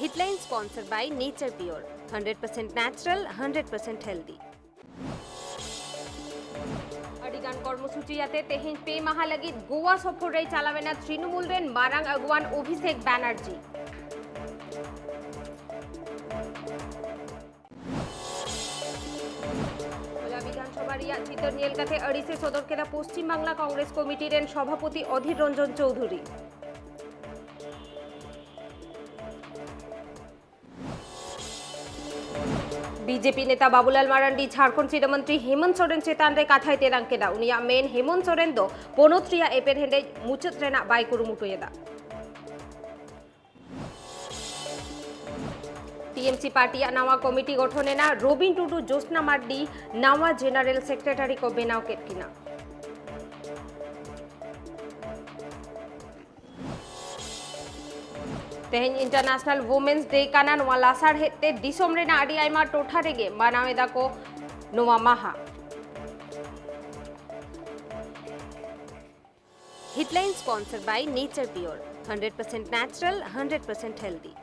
Headline sponsored by Nature Pure, 100% natural, 100% healthy. अडिगान কর্মসূচি যাতে তেহেন pay মাহা লাগি গোয়া সফরে চালাবে না তৃণমূল রেন মারাং আগুয়ান অভিষেক ব্যানার্জি। বিধানসভা রিয়া চিতর নিয়েলকাতে अड़िसे সদরকেরা পশ্চিম বাংলা কংগ্রেস কমিটির সভাপতি অধীর রঞ্জন চৌধুরী। बीजेपी नेता बाबूलाल मारांडी झारखंड सीट मंत्री हेमंत सोरेन चेतान रे कथाय तेरांकेदा उनिया मेन हेमंत सोरेन दो पोनोत्रिया एपेर हेंडे मुचुत रेना बाय कुरुमुटुयेदा। टीएमसी पार्टिया नावा कमिटी गठनेना रबिन टुडू जोस्ना मार्डी नावा जेनारेल सेक्रेटारी को बेनाव केटकिना। तेहेन इंटरनेशनल वुमेन्स डे काना नोवा लासार हेते दिसोम रेना आडी आयमा टोठा रेगे मानावेदा को नोवा माहा। Headline sponsored by Nature Pure, 100% natural, 100% healthy.